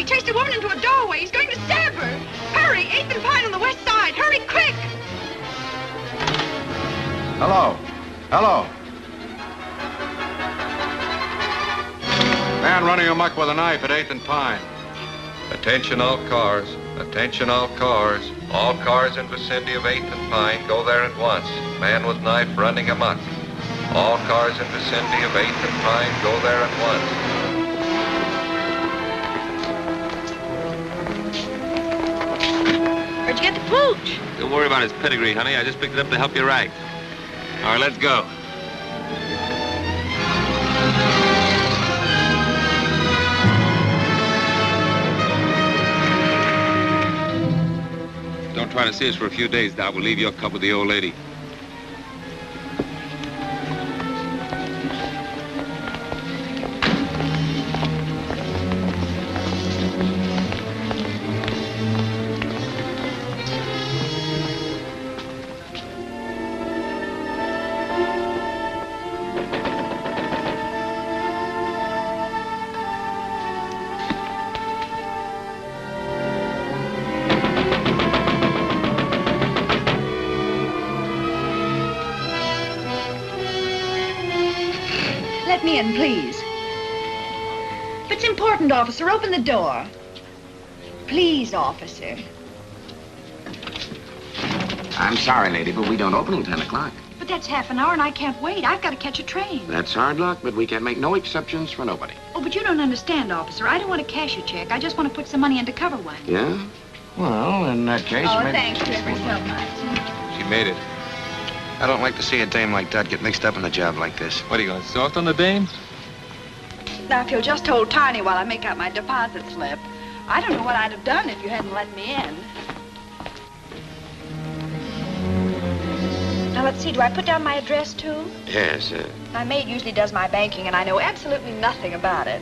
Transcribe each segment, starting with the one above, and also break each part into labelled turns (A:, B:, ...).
A: chased a woman into a doorway. He's going to stab her. Hurry, 8th and Pine on the west side. Hurry, quick!
B: Hello. Hello. Man running amok with a knife at 8th and Pine.
C: Attention all cars. Attention all cars. All cars in vicinity of 8th and Pine, go there at once. Man with knife running amok. All cars in vicinity of 8th and Pine, go there at
A: once. Where'd you get the pooch?
D: Don't worry about his pedigree, honey. I just picked it up to help you right. All right, let's go. Don't try to see us for a few days, Doc. We'll leave you a cup with the old lady.
A: Let me in, please. If it's important, officer, open the door. Please, officer.
E: I'm sorry, lady, but we don't open till 10 o'clock.
A: But that's half an hour and I can't wait. I've got to catch a train.
E: That's hard luck, but we can make no exceptions for nobody.
A: Oh, but you don't understand, officer. I don't want to cash a check. I just want to put some money in to cover one.
E: Yeah? Well, in that case,
A: Oh,
E: maybe...
A: thanks ever so much.
D: She made it.
F: I don't like to see a dame like that get mixed up in a job like this.
D: What, are you going to soft on the dame?
A: Now, if you'll just hold Tiny while I make out my deposit slip. I don't know what I'd have done if you hadn't let me in. Now, let's see. Do I put down my address, too?
E: Yes,
A: My maid usually does my banking, and I know absolutely nothing about it.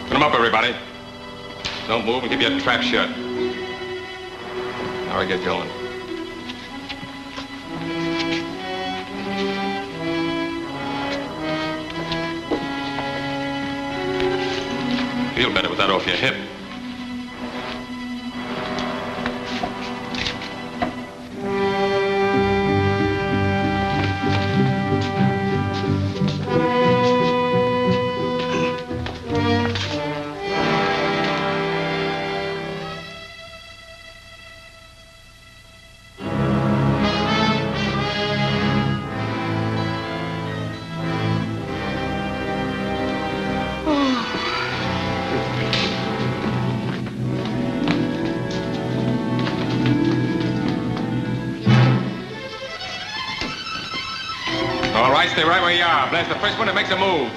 D: Put them up, everybody. Don't move and keep your trap shut. Now we get going. Feel better with that off your hip. Stay right where you are. Blast the first one that makes a move.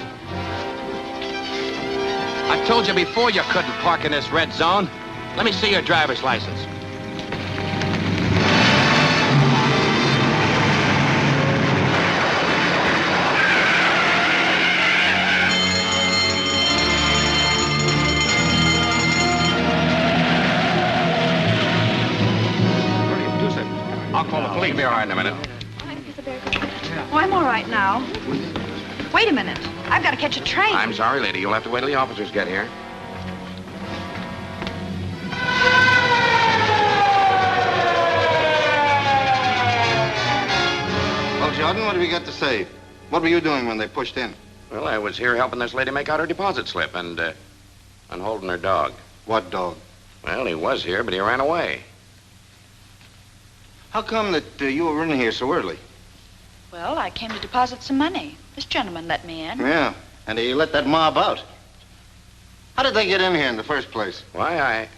E: I told you before you couldn't park in this red zone. Let me see your driver's license. I'll call the police. You'll be all right in a minute.
A: Oh, I'm all right now. Wait a minute. I've got to catch a train.
E: I'm sorry, lady. You'll have to wait till the officers get here.
B: Well, Jordan, what have you got to say? What were you doing when they pushed in?
E: Well, I was here helping this lady make out her deposit slip and holding her dog.
B: What dog?
E: Well, he was here, but he ran away.
B: How come that you were in here so early?
A: Well, I came to deposit some money. This gentleman let me in.
B: Yeah, and he let that mob out. How did they get in here in the first place?
E: Why,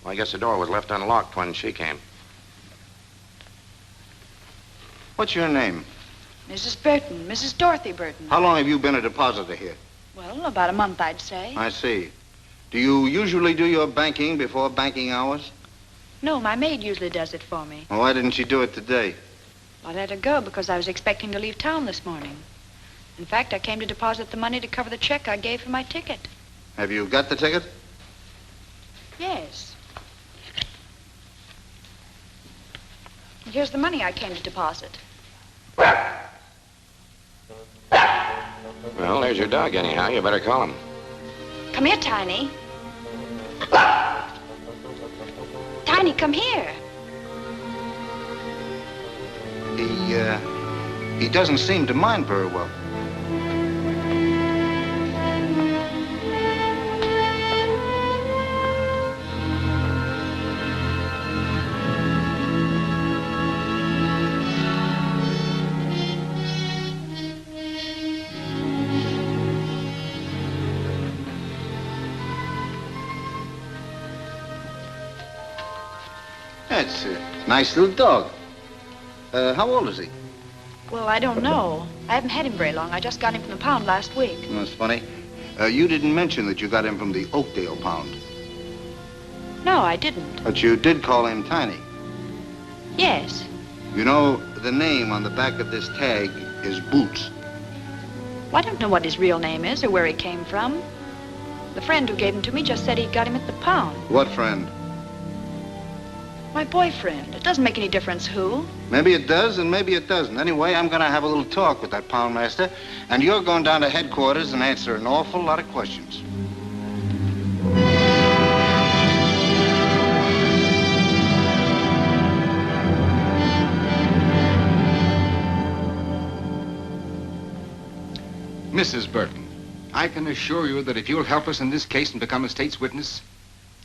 E: I guess the door was left unlocked when she came.
B: What's your name?
A: Mrs. Burton, Mrs. Dorothy Burton.
B: How long have you been a depositor here?
A: Well, about a month, I'd say.
B: I see. Do you usually do your banking before banking hours?
A: No, my maid usually does it for me.
B: Well, why didn't she do it today?
A: I let her go because I was expecting to leave town this morning. In fact, I came to deposit the money to cover the check I gave for my ticket.
B: Have you got the ticket?
A: Yes. Here's the money I came to deposit.
E: Well, there's your dog anyhow. You better call him.
A: Come here, Tiny. Tiny, come here.
B: He doesn't seem to mind very well. That's a nice little dog. How old is he?
A: Well, I don't know. I haven't had him very long. I just got him from the pound last week.
B: That's funny. You didn't mention that you got him from the Oakdale pound.
A: No, I didn't.
B: But you did call him Tiny.
A: Yes.
B: You know, the name on the back of this tag is Boots.
A: Well, I don't know what his real name is or where he came from. The friend who gave him to me just said he got him at the pound.
B: What friend?
A: My boyfriend. It doesn't make any difference who.
B: Maybe it does and maybe it doesn't. Anyway, I'm going to have a little talk with that poundmaster, and you're going down to headquarters and answer an awful lot of questions.
F: Mrs. Burton, I can assure you that if you'll help us in this case and become a state's witness,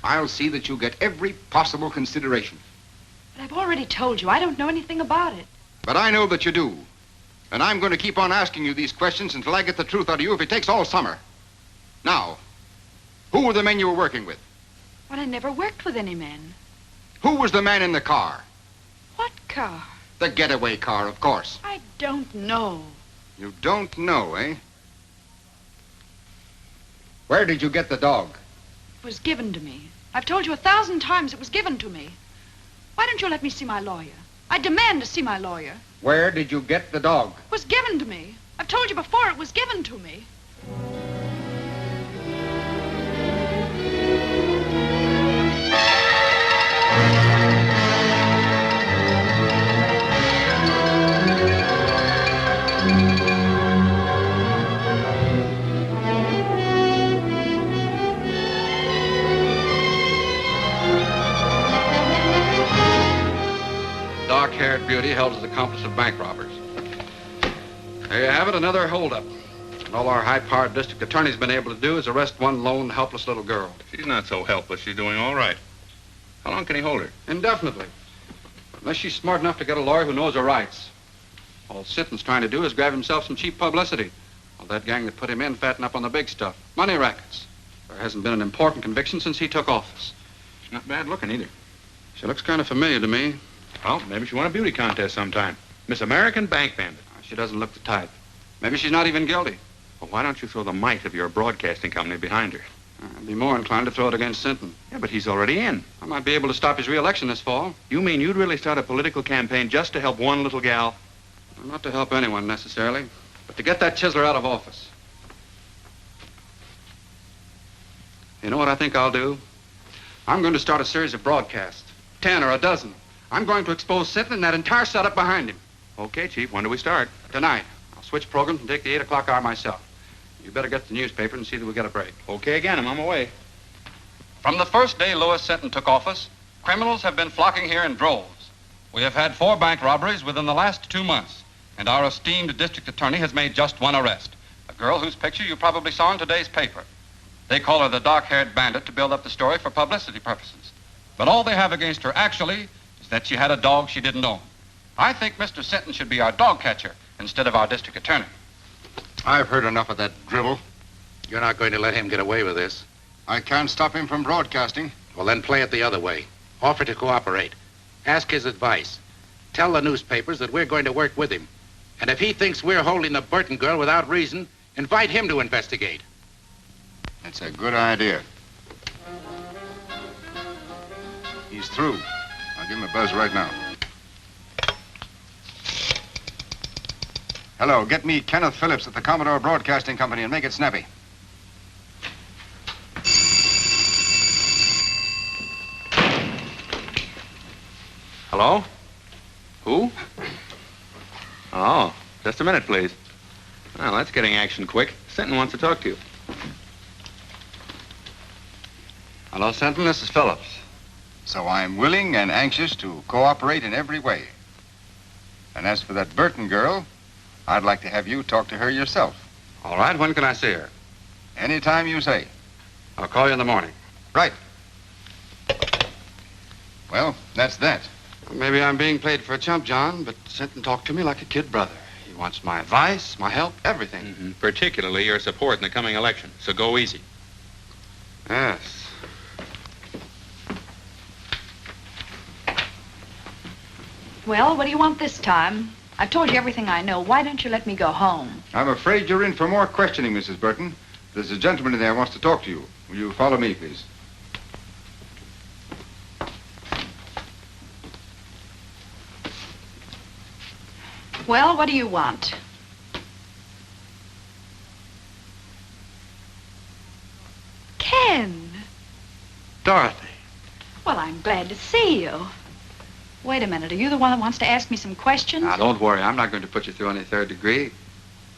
F: I'll see that you get every possible consideration.
A: But I've already told you, I don't know anything about it.
F: But I know that you do. And I'm going to keep on asking you these questions until I get the truth out of you if it takes all summer. Now, who were the men you were working with?
A: Well, I never worked with any men.
F: Who was the man in the car?
A: What car?
F: The getaway car, of course.
A: I don't know.
F: You don't know, eh? Where did you get the dog?
A: It was given to me. I've told you 1,000 times it was given to me. Why don't you let me see my lawyer? I demand to see my lawyer.
F: Where did you get the dog?
A: It was given to me. I've told you before it was given to me.
E: Dark-haired beauty held as accomplice of bank robbers. There you have it, another holdup. And all our high-powered district attorney's been able to do is arrest one lone, helpless little girl.
D: She's not so helpless. She's doing all right. How long can he hold her?
E: Indefinitely. Unless she's smart enough to get a lawyer who knows her rights. All Sinton's trying to do is grab himself some cheap publicity. While that gang that put him in fatten up on the big stuff. Money rackets. There hasn't been an important conviction since he took office.
D: She's not bad looking either.
E: She looks kind of familiar to me.
D: Well, maybe she won a beauty contest sometime. Miss American Bank Bandit.
E: She doesn't look the type. Maybe she's not even guilty.
D: Well, why don't you throw the might of your broadcasting company behind her?
E: I'd be more inclined to throw it against Sinton.
D: Yeah, but he's already in.
E: I might be able to stop his re-election this fall.
D: You mean you'd really start a political campaign just to help one little gal?
E: Well, not to help anyone necessarily, but to get that chiseler out of office. You know what I think I'll do? I'm going to start a series of broadcasts. 10 or a dozen. I'm going to expose Sinton and that entire setup behind him.
D: Okay, Chief. When do we start?
E: Tonight. I'll switch programs and take the 8 o'clock hour myself. You better get the newspaper and see that we get a break.
D: Okay, again. I'm on my way.
E: From the first day Louis Sinton took office, criminals have been flocking here in droves. We have had 4 bank robberies within the last 2 months, and our esteemed district attorney has made just one arrest, a girl whose picture you probably saw in today's paper. They call her the dark-haired bandit to build up the story for publicity purposes. But all they have against her actually is that she had a dog she didn't own. I think Mr. Sinton should be our dog catcher instead of our district attorney.
F: I've heard enough of that drivel. You're not going to let him get away with this. I can't stop him from broadcasting.
G: Well, then play it the other way. Offer to cooperate. Ask his advice. Tell the newspapers that we're going to work with him. And if he thinks we're holding the Burton girl without reason, invite him to investigate.
B: That's a good idea.
F: He's through. I'll give him a buzz right now. Hello, get me Kenneth Phillips at the Commodore Broadcasting Company and make it snappy.
D: Hello? Who? Oh, just a minute, please.
H: Well, that's getting action quick. Senton wants to talk to you.
E: Hello, Senton. This is Phillips.
F: So I'm willing and anxious to cooperate in every way. And as for that Burton girl, I'd like to have you talk to her yourself.
E: All right. When can I see her?
F: Anytime you say.
E: I'll call you in the morning.
F: Right. Well, that's that.
E: Maybe I'm being played for a chump, John, but Senton talked to me like a kid brother. He wants my advice, my help, everything.
H: Mm-hmm. Particularly your support in the coming election. So go easy.
E: Yes.
A: Well, what do you want this time? I've told you everything I know. Why don't you let me go home?
F: I'm afraid you're in for more questioning, Mrs. Burton. There's a gentleman in there who wants to talk to you. Will you follow me, please?
A: Well, what do you want? Ken.
E: Dorothy.
A: Well, I'm glad to see you. Wait a minute. Are you the one that wants to ask me some questions?
E: Now, don't worry. I'm not going to put you through any third degree.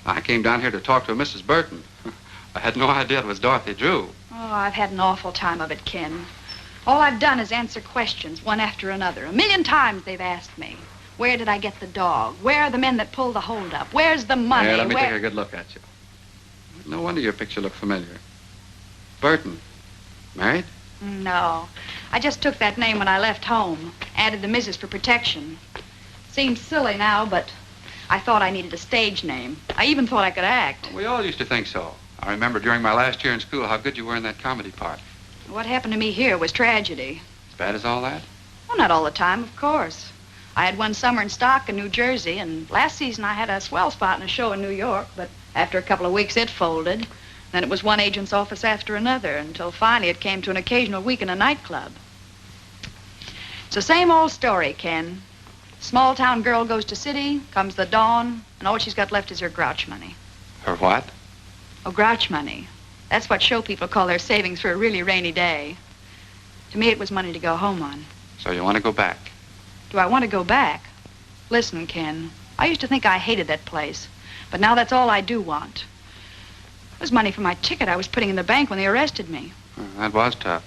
E: I came down here to talk to Mrs. Burton. I had no idea it was Dorothy Drew.
A: Oh, I've had an awful time of it, Ken. All I've done is answer questions, one after another. 1,000,000 times they've asked me. Where did I get the dog? Where are the men that pulled the holdup? Where's the money?
E: Yeah, let me take a good look at you. No wonder your picture looked familiar. Burton. Married?
A: No. I just took that name when I left home. Added the Mrs. for protection. Seems silly now, but I thought I needed a stage name. I even thought I could act.
E: We all used to think so. I remember during my last year in school how good you were in that comedy part.
A: What happened to me here was tragedy.
E: As bad as all that?
A: Well, not all the time, of course. I had one summer in stock in New Jersey, and last season I had a swell spot in a show in New York, but after a couple of weeks it folded. Then it was one agent's office after another, until finally it came to an occasional week in a nightclub. It's the same old story, Ken. Small town girl goes to city, comes the dawn, and all she's got left is her grouch money.
E: Her what?
A: Oh, grouch money. That's what show people call their savings for a really rainy day. To me, it was money to go home on.
E: So you want to go back?
A: Do I want to go back? Listen, Ken, I used to think I hated that place, but now that's all I do want. It was money for my ticket I was putting in the bank when they arrested me.
E: That was tough.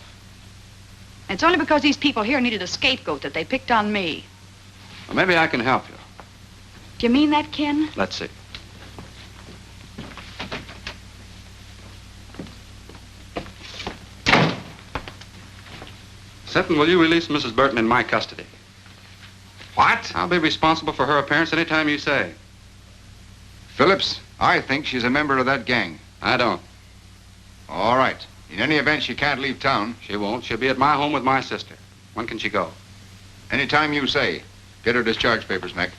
A: And it's only because these people here needed a scapegoat that they picked on me.
E: Well, maybe I can help you.
A: Do you mean that, Ken?
E: Let's see. Senton, will you release Mrs. Burton in my custody?
F: What?
E: I'll be responsible for her appearance any time you say.
F: Phillips, I think she's a member of that gang.
E: I don't.
F: All right. In any event, she can't leave town.
E: She won't. She'll be at my home with my sister. When can she go?
F: Anytime you say. Get her discharge papers, Nick.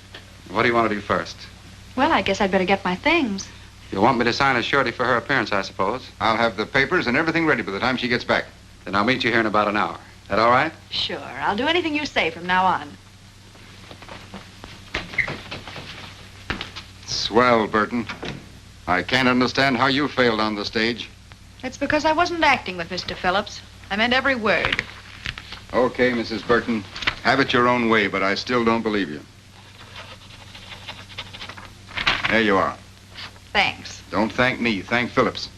E: What do you want to do first?
A: Well, I guess I'd better get my things.
E: You want me to sign a surety for her appearance, I suppose?
F: I'll have the papers and everything ready by the time she gets back.
E: Then I'll meet you here in about an hour. That all right?
A: Sure. I'll do anything you say from now on.
F: Swell, Burton. I can't understand how you failed on the stage.
A: It's because I wasn't acting with Mr. Phillips. I meant every word.
F: Okay, Mrs. Burton. Have it your own way, but I still don't believe you. There you are.
A: Thanks.
F: Don't thank me. Thank Phillips.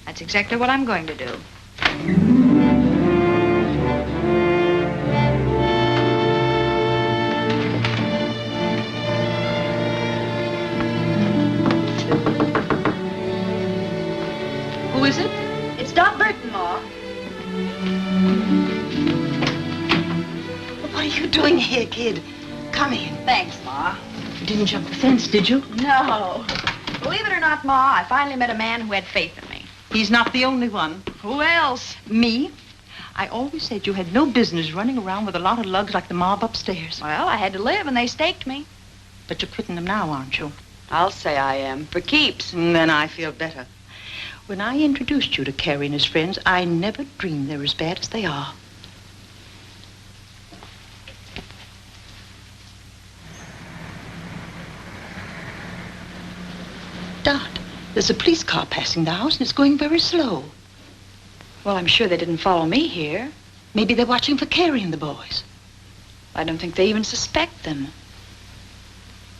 A: That's exactly what I'm going to do.
I: Who is it?
A: It's Doc Burton, Ma.
I: What are you doing here, kid? Come in.
A: Thanks, Ma.
I: You didn't jump the fence, did you?
A: No. Believe it or not, Ma, I finally met a man who had faith in me.
I: He's not the only one.
A: Who else?
I: Me? I always said you had no business running around with a lot of lugs like the mob upstairs.
A: Well, I had to live, and they staked me.
I: But you're quitting them now, aren't you?
A: I'll say I am. For keeps.
I: Then I feel better. When I introduced you to Carrie and his friends, I never dreamed they're as bad as they are. Dot, there's a police car passing the house, and it's going very slow.
A: Well, I'm sure they didn't follow me here.
I: Maybe they're watching for Carrie and the boys.
A: I don't think they even suspect them.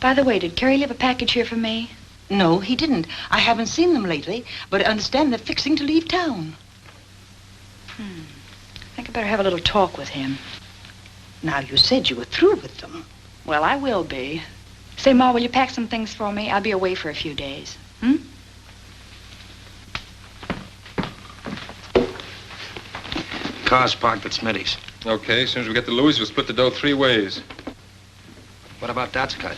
A: By the way, did Carrie leave a package here for me?
I: No, he didn't. I haven't seen them lately, but I understand they're fixing to leave town.
A: I think I better have a little talk with him.
I: Now, you said you were through with them.
A: Well, I will be. Say, Ma, will you pack some things for me? I'll be away for a few days.
G: Car's parked at Smitty's.
D: Okay, as soon as we get to Louis, we'll split the dough 3 ways.
G: What about Dot's cut?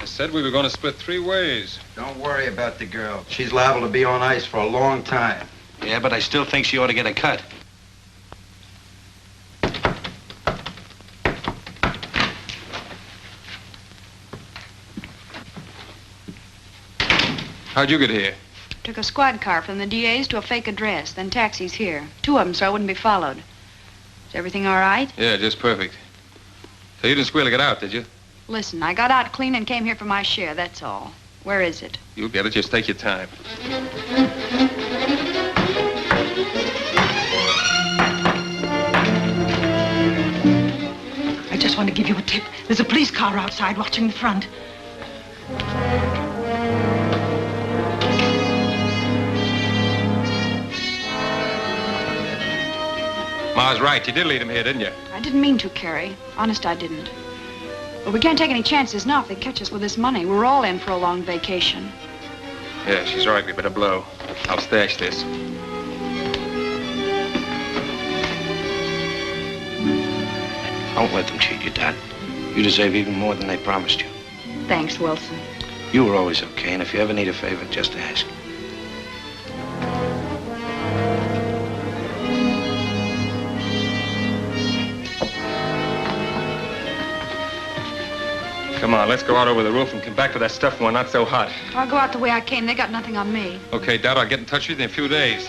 D: I said we were going to split 3 ways.
J: Don't worry about the girl. She's liable to be on ice for a long time.
G: Yeah, but I still think she ought to get a cut.
D: How'd you get here?
A: Took a squad car from the DA's to a fake address, then taxis here. 2 of them, so I wouldn't be followed. Is everything all right?
D: Yeah, just perfect. So you didn't squeal to get out, did you?
A: Listen, I got out clean and came here for my share, that's all. Where is it?
D: You'll get it. Just take your time.
I: I just want to give you a tip. There's a police car outside watching the front.
D: Ma's right. You did lead him here, didn't you?
A: I didn't mean to, Carrie. Honest, I didn't. But we can't take any chances now if they catch us with this money. We're all in for a long vacation.
D: Yeah, she's right. We better blow. I'll stash this.
G: Don't let them cheat you, Dot. You deserve even more than they promised you.
A: Thanks, Wilson.
G: You were always okay, and if you ever need a favor, just ask.
D: Come on, let's go out over the roof and come back to that stuff when not so hot.
A: I'll go out the way I came. They got nothing on me.
D: Okay, Dad, I'll get in touch with you in a few days.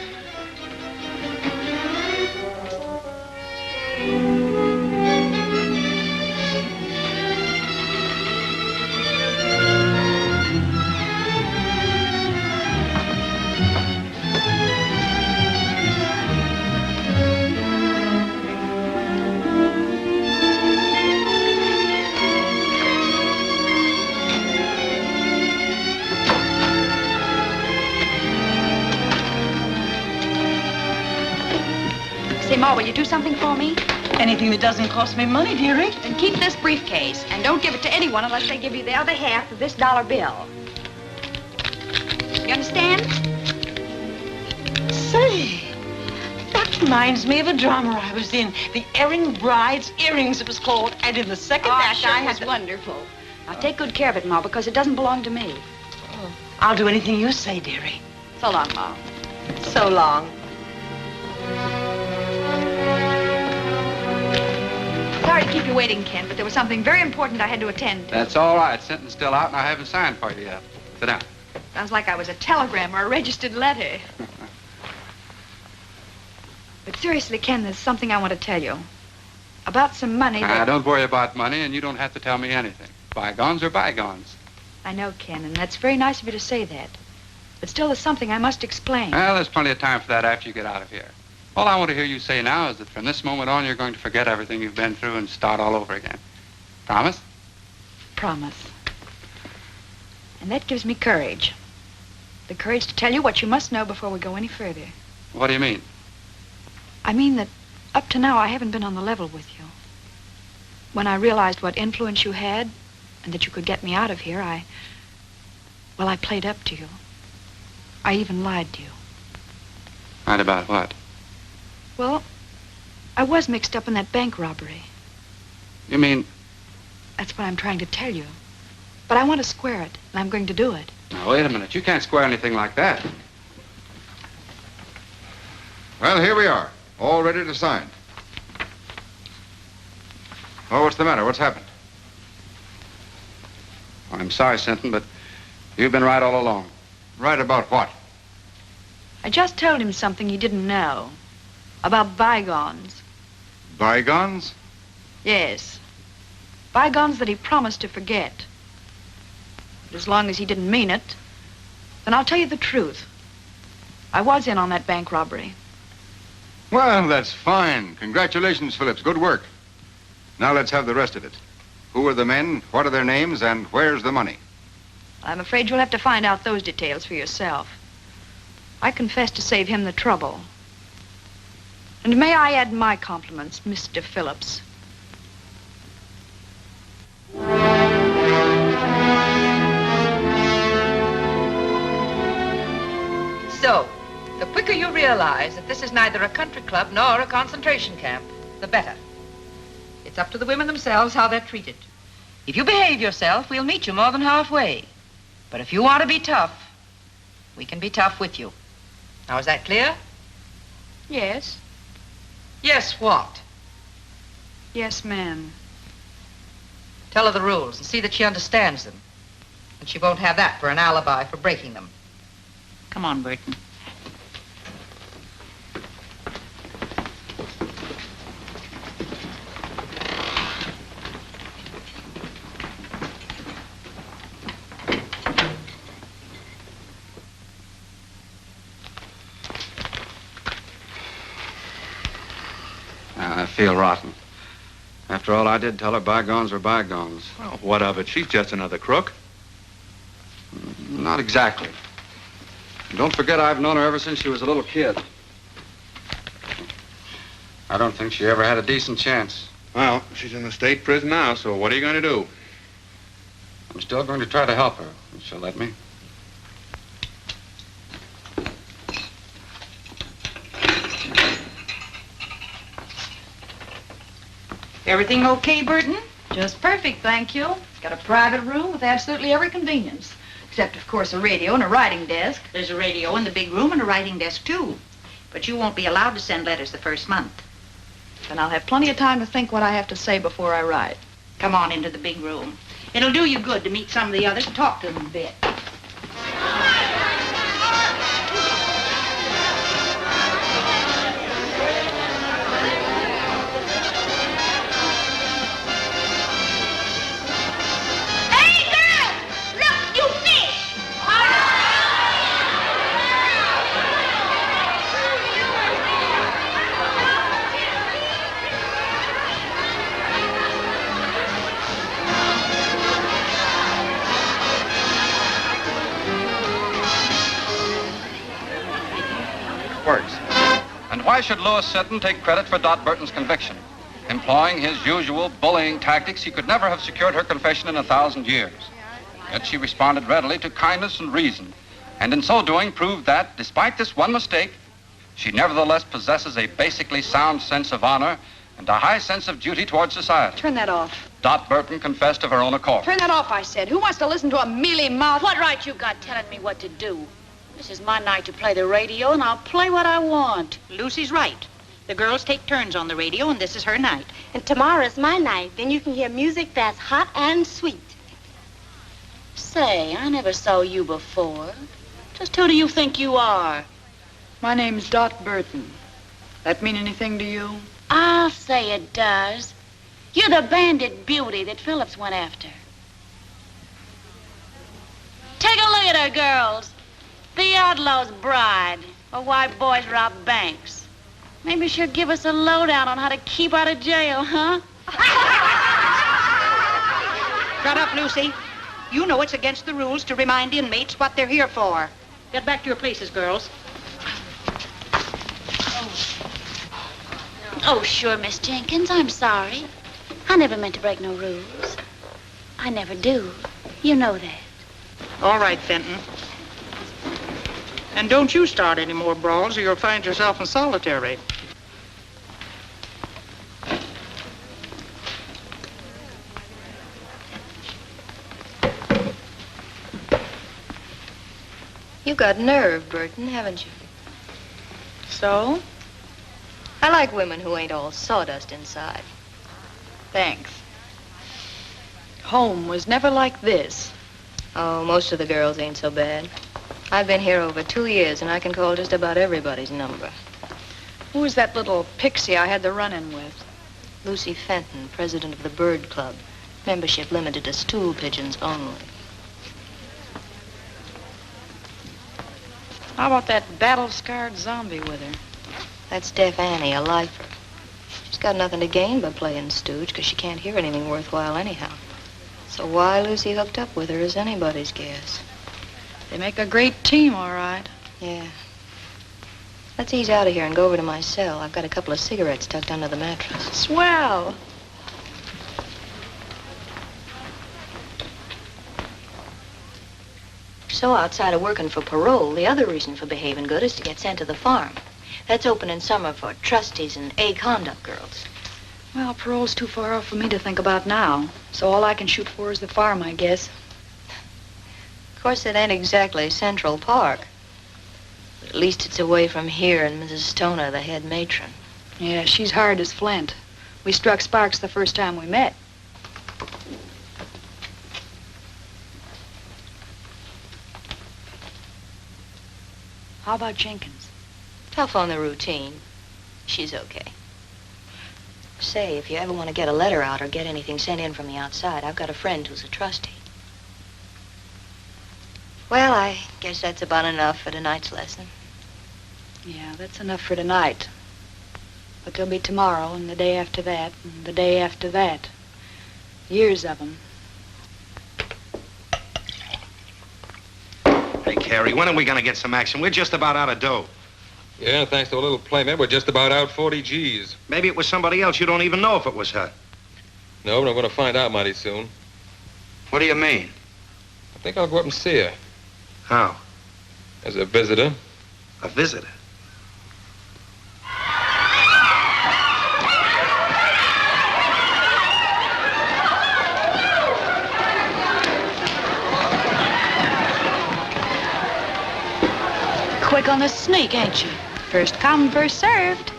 A: Say, Ma, will you do something for me?
I: Anything that doesn't cost me money, dearie.
A: Then keep this briefcase, and don't give it to anyone unless they give you the other half of this dollar bill. You understand?
I: Say, that reminds me of a drama I was in. The Erring Bride's Earrings, it was called. And in the second act,
A: sure,
I: I
A: it
I: had
A: was
I: to...
A: wonderful. Now, take good care of it, Ma, because it doesn't belong to me.
I: Oh, I'll do anything you say, dearie.
A: So long, Ma.
I: So long.
A: Sorry to keep you waiting, Ken, but there was something very important I had to attend to.
E: That's all right. Sentence still out, and I haven't signed for you yet. Sit down.
A: Sounds like I was a telegram or a registered letter. But seriously, Ken, there's something I want to tell you. About some money that...
E: Don't worry about money, and you don't have to tell me anything. Bygones are bygones.
A: I know, Ken, and that's very nice of you to say that. But still, there's something I must explain.
E: Well, there's plenty of time for that after you get out of here. All I want to hear you say now is that from this moment on, you're going to forget everything you've been through and start all over again. Promise?
A: Promise. And that gives me courage. The courage to tell you what you must know before we go any further.
E: What do you mean?
A: I mean that up to now, I haven't been on the level with you. When I realized what influence you had and that you could get me out of here, I played up to you. I even lied to you.
E: Lied about what?
A: Well, I was mixed up in that bank robbery.
E: You mean...
A: That's what I'm trying to tell you. But I want to square it, and I'm going to do it.
E: Now, wait a minute. You can't square anything like that.
F: Well, here we are, all ready to sign. Oh, what's the matter? What's happened?
E: I'm sorry, Sinton, but you've been right all along.
F: Right about what?
A: I just told him something he didn't know. About bygones.
F: Bygones?
A: Yes. Bygones that he promised to forget. But as long as he didn't mean it, then I'll tell you the truth. I was in on that bank robbery.
F: Well, that's fine. Congratulations, Phillips. Good work. Now let's have the rest of it. Who are the men, what are their names, and where's the money?
A: I'm afraid you'll have to find out those details for yourself. I confess to save him the trouble. And may I add my compliments, Mr. Phillips.
K: So, the quicker you realize that this is neither a country club nor a concentration camp, the better. It's up to the women themselves how they're treated. If you behave yourself, we'll meet you more than halfway. But if you want to be tough, we can be tough with you. Now, is that clear?
A: Yes.
K: Yes, what?
A: Yes, ma'am.
K: Tell her the rules and see that she understands them. And she won't have that for an alibi for breaking them.
I: Come on, Burton.
E: I feel rotten. After all I did tell her, bygones were bygones.
H: Well, what of it? She's just another crook.
E: Not exactly. Don't forget I've known her ever since she was a little kid. I don't think she ever had a decent chance.
H: Well, she's in the state prison now, so what are you going to do?
E: I'm still going to try to help her, if she'll let me.
K: Everything okay, Burton?
A: Just perfect, thank you. It's got a private room with absolutely every convenience. Except, of course, a radio and a writing desk.
I: There's a radio in the big room and a writing desk, too. But you won't be allowed to send letters the first month.
A: Then I'll have plenty of time to think what I have to say before I write.
I: Come on into the big room. It'll do you good to meet some of the others and talk to them a bit.
E: Works.
L: And why should Louis Sitton take credit for Dot Burton's conviction? Employing his usual bullying tactics, he could never have secured her confession in 1,000 years. Yet she responded readily to kindness and reason, and in so doing proved that, despite this one mistake, she nevertheless possesses a basically sound sense of honor and a high sense of duty towards society.
A: Turn that off.
L: Dot Burton confessed of her own accord.
A: Turn that off, I said. Who wants to listen to a mealy-mouthed...
M: What right you got telling me what to do? This is my night to play the radio, and I'll play what I want.
I: Lucy's right. The girls take turns on the radio, and this is her night.
N: And tomorrow's my night. Then you can hear music that's hot and sweet.
M: Say, I never saw you before. Just who do you think you are?
A: My name's Dot Burton. That mean anything to you?
M: I'll say it does. You're the bandit beauty that Phillips went after. Take a look at her, girls. The outlaw's bride, or why boys rob banks. Maybe she'll give us a lowdown on how to keep out of jail, huh?
I: Shut up, Lucy. You know it's against the rules to remind inmates what they're here for. Get back to your places, girls.
M: Oh, sure, Miss Jenkins, I'm sorry. I never meant to break no rules. I never do. You know that.
I: All right, Fenton. And don't you start any more brawls or you'll find yourself in solitary.
O: You got nerve, Burton, haven't you?
A: So?
O: I like women who ain't all sawdust inside.
A: Thanks. Home was never like this.
O: Oh, most of the girls ain't so bad. I've been here over 2 years, and I can call just about everybody's number.
A: Who was that little pixie I had the run-in with?
O: Lucy Fenton, president of the Bird Club. Membership limited to stool pigeons only.
A: How about that battle-scarred zombie with her?
O: That's Deaf Annie, a lifer. She's got nothing to gain by playing stooge, because she can't hear anything worthwhile anyhow. So why Lucy hooked up with her is anybody's guess.
A: They make a great team, all right.
O: Yeah. Let's ease out of here and go over to my cell. I've got a couple of cigarettes tucked under the mattress.
A: Swell.
O: So outside of working for parole, the other reason for behaving good is to get sent to the farm. That's open in summer for trustees and A-conduct girls.
A: Well, parole's too far off for me to think about now. So all I can shoot for is the farm, I guess.
O: Of course, it ain't exactly Central Park. But at least it's away from here and Mrs. Stoner, the head matron.
A: Yeah, she's hard as flint. We struck sparks the first time we met. How about Jenkins?
O: Tough on the routine. She's okay. Say, if you ever want to get a letter out or get anything sent in from the outside, I've got a friend who's a trustee. Well, I guess that's about enough for tonight's lesson.
A: Yeah, that's enough for tonight. But there'll be tomorrow and the day after that and the day after that. Years of them.
B: Hey, Carrie, when are we going to get some action? We're just about out of dough.
D: Yeah, thanks to a little playmate, we're just about out 40 G's.
B: Maybe it was somebody else. You don't even know if it was her.
D: No, but I'm going to find out mighty soon.
B: What do you mean?
D: I think I'll go up and see her.
B: How?
D: As a visitor.
B: A visitor?
M: Quick on the sneak, ain't you?
A: First come, first served.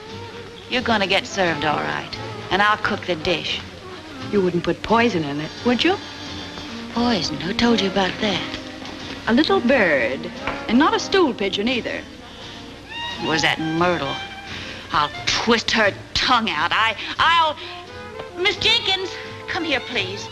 M: You're gonna get served all right. And I'll cook the dish.
A: You wouldn't put poison in it, would you?
M: Poison? Who told you about that?
A: A little bird. And not a stool pigeon either.
M: Was that Myrtle? I'll twist her tongue out. I'll... Miss Jenkins, come here, please.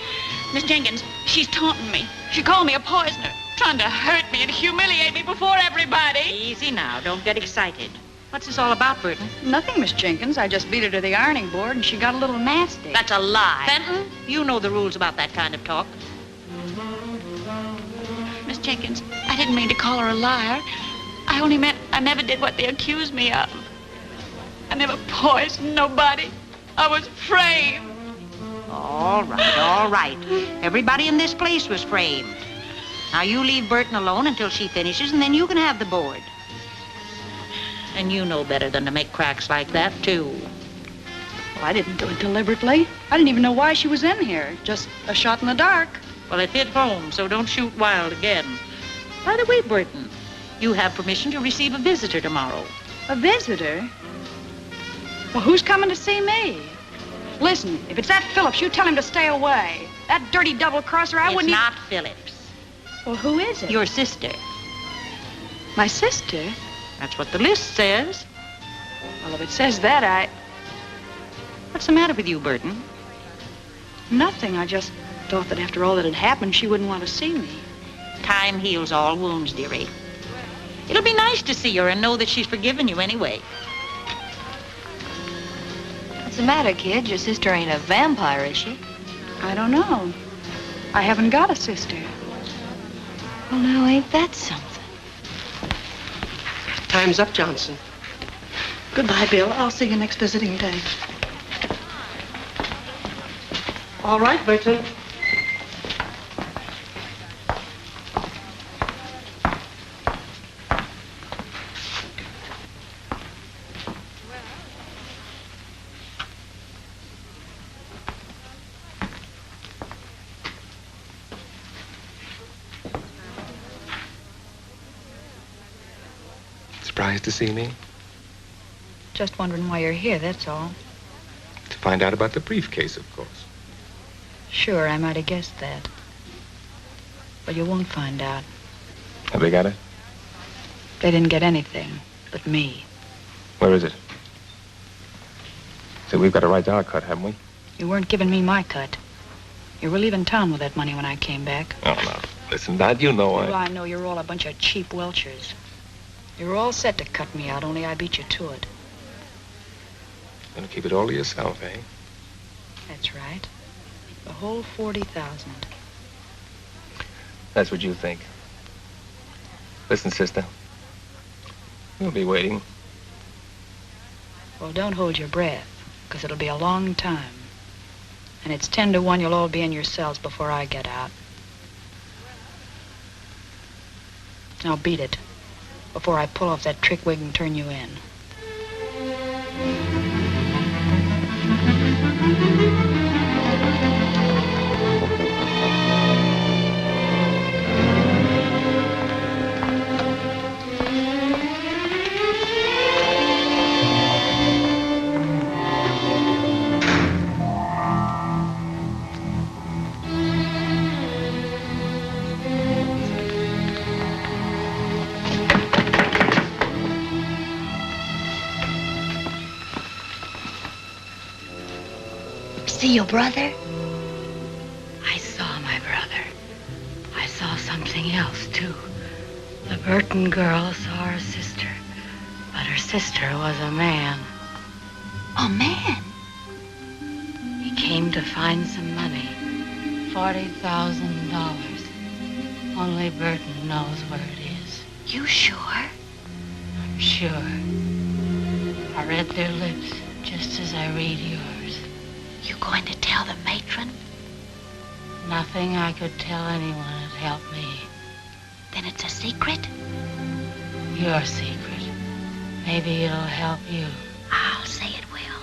M: Miss Jenkins, she's taunting me. She called me a poisoner, trying to hurt me and humiliate me before everybody.
I: Easy now. Don't get excited. What's this all about, Burton?
A: Nothing, Miss Jenkins. I just beat her to the ironing board and she got a little nasty.
I: That's a lie. Fenton, you know the rules about that kind of talk.
M: Miss Jenkins, I didn't mean to call her a liar. I only meant I never did what they accused me of. I never poisoned nobody. I was framed.
I: All right, all right. Everybody in this place was framed. Now you leave Burton alone until she finishes, and then you can have the board. And you know better than to make cracks like that, too.
A: Well, I didn't do it deliberately. I didn't even know why she was in here. Just a shot in the dark.
I: Well, it hit home, so don't shoot wild again. By the way, Burton, you have permission to receive a visitor tomorrow.
A: A visitor? Well, who's coming to see me? Listen, if it's that Phillips, you tell him to stay away. That dirty double-crosser, I wouldn't...
I: It's not Phillips.
A: Well, who is it?
I: Your sister.
A: My sister?
I: That's what the list says.
A: Well, if it says that,
I: What's the matter with you, Burton?
A: Nothing. I just thought that after all that had happened, she wouldn't want to see me.
I: Time heals all wounds, dearie. It'll be nice to see her and know that she's forgiven you anyway.
O: What's the matter, kid? Your sister ain't a vampire, is she?
A: I don't know. I haven't got a sister.
O: Well, now, ain't that something?
P: Time's up, Johnson.
Q: Goodbye, Bill. I'll see you next visiting day.
P: All right, Burton.
D: Surprised to see me?
A: Just wondering why you're here, that's all.
D: To find out about the briefcase, of course.
A: Sure, I might have guessed that. But you won't find out.
D: Have they got it?
A: They didn't get anything but me.
D: Where is it? So we've got a right to our cut, haven't we?
A: You weren't giving me my cut. You were leaving town with that money when I came back.
D: Oh, no. Listen, Dad, you know
A: Well, I know you're all a bunch of cheap welchers. You were all set to cut me out, only I beat you to it.
D: Gonna keep it all to yourself, eh?
A: That's right. The whole 40,000.
R: That's what you think. Listen, sister. We'll be waiting.
A: Well, don't hold your breath, because it'll be a long time. And it's 10 to 1 you'll all be in your cells before I get out. Now beat it, before I pull off that trick wig and turn you in.
M: See your brother? I saw my brother. I saw something else, too. The Burton girl saw her sister, but her sister was a man. A man? He came to find some money. $40,000. Only Burton knows where it is. You sure? I'm sure. I read their lips just as I read yours. You going to tell the matron? Nothing I could tell anyone would help me. Then it's a secret? Your secret. Maybe it'll help you. I'll say it will.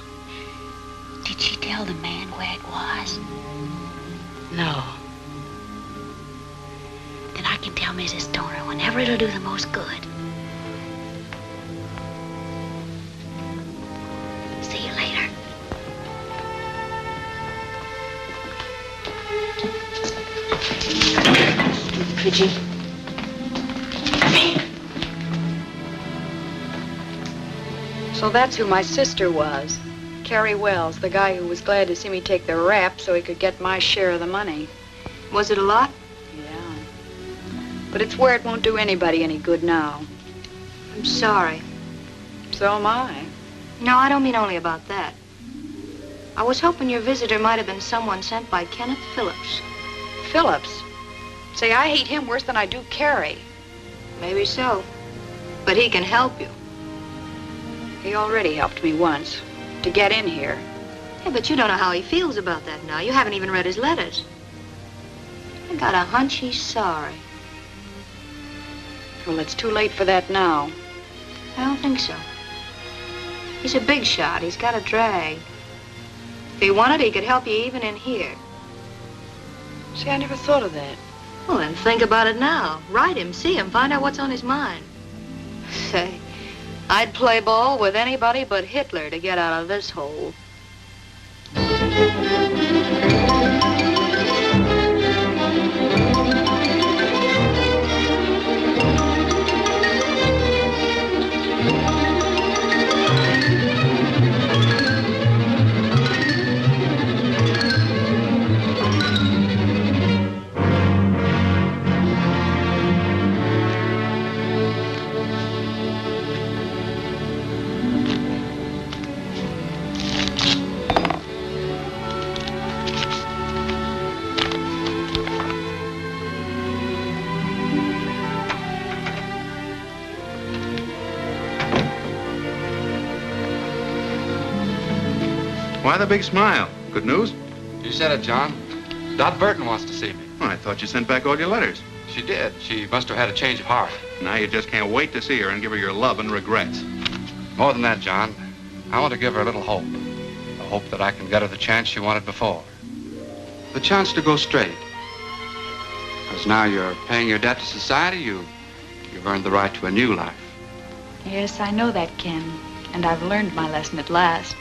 M: Did she tell the man where it was? No. Then I can tell Mrs. Stoner whenever it'll do the most good. See you later. Pidgey.
A: So that's who my sister was. Carrie Wells, the guy who was glad to see me take the rap so he could get my share of the money.
O: Was it a lot?
A: Yeah. But it's where it won't do anybody any good now.
O: I'm sorry.
A: So am I.
O: No, I don't mean only about that. I was hoping your visitor might have been someone sent by Kenneth Phillips.
A: Phillips? Say, I hate him worse than I do Carrie.
O: Maybe so. But he can help you.
A: He already helped me once. To get in here.
O: Yeah, but you don't know how he feels about that now. You haven't even read his letters. I got a hunch he's sorry.
A: Well, it's too late for that now.
O: I don't think so. He's a big shot. He's got a drag. If he wanted, he could help you even in here.
A: See, I never thought of that.
O: Well, then think about it now. Write him, see him, find out what's on his mind. Say, I'd play ball with anybody but Hitler to get out of this hole.
H: Why the big smile? Good news?
E: You said it, John. Dot Burton wants to see me.
H: Oh, I thought you sent back all your letters.
E: She did. She must have had a change of heart.
H: Now you just can't wait to see her and give her your love and regrets.
E: More than that, John. I want to give her a little hope. A hope that I can get her the chance she wanted before. The chance to go straight. Because now you're paying your debt to society, you've earned the right to a new life.
A: Yes, I know that, Ken. And I've learned my lesson at last.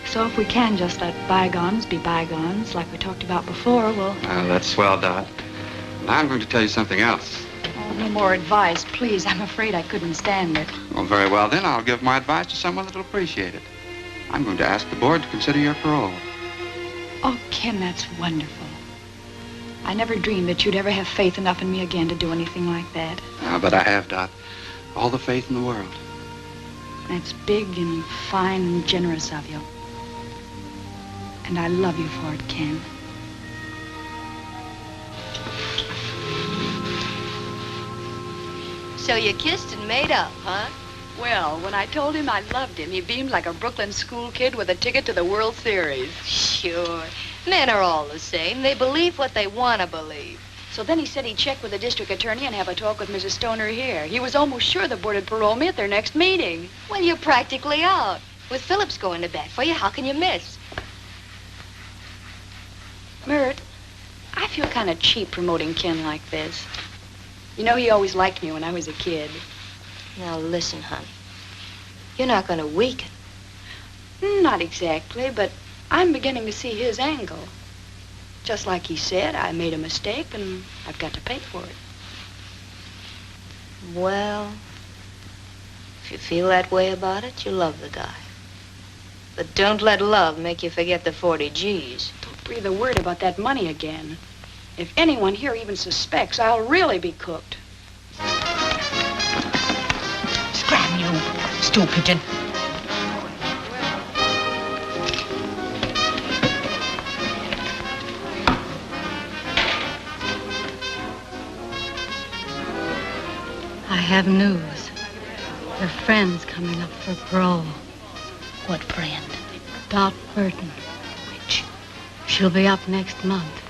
A: So if we can just let bygones be bygones, like we talked about before, well...
E: That's swell, Dot. Now I'm going to tell you something else.
A: Oh, no more advice, please. I'm afraid I couldn't stand it.
E: Well, very well, then I'll give my advice to someone that'll appreciate it. I'm going to ask the board to consider your parole.
A: Oh, Ken, that's wonderful. I never dreamed that you'd ever have faith enough in me again to do anything like that.
E: But I have, Dot. All the faith in the world.
A: That's big and fine and generous of you. And I love you for it, Ken.
O: So you kissed and made up, huh?
A: Well, when I told him I loved him, he beamed like a Brooklyn school kid with a ticket to the World Series.
O: Sure. Men are all the same. They believe what they want to believe.
A: So then he said he'd check with the district attorney and have a talk with Mrs. Stoner here. He was almost sure the board would parole me at their next meeting.
O: Well, you're practically out. With Phillips going to bat for you, how can you miss?
A: Mert, I feel kind of cheap promoting Ken like this. You know, he always liked me when I was a kid.
O: Now, listen, hon. You're not going to weaken.
A: Not exactly, but I'm beginning to see his angle. Just like he said, I made a mistake and I've got to pay for it.
O: Well, if you feel that way about it, you love the guy. But don't let love make you forget the 40 G's.
A: Don't breathe a word about that money again. If anyone here even suspects, I'll really be cooked.
I: Scram, you stool pigeon.
S: I have news. Your friend's coming up for parole.
M: What friend?
S: Dot Burton.
M: Which?
S: She'll be up next month.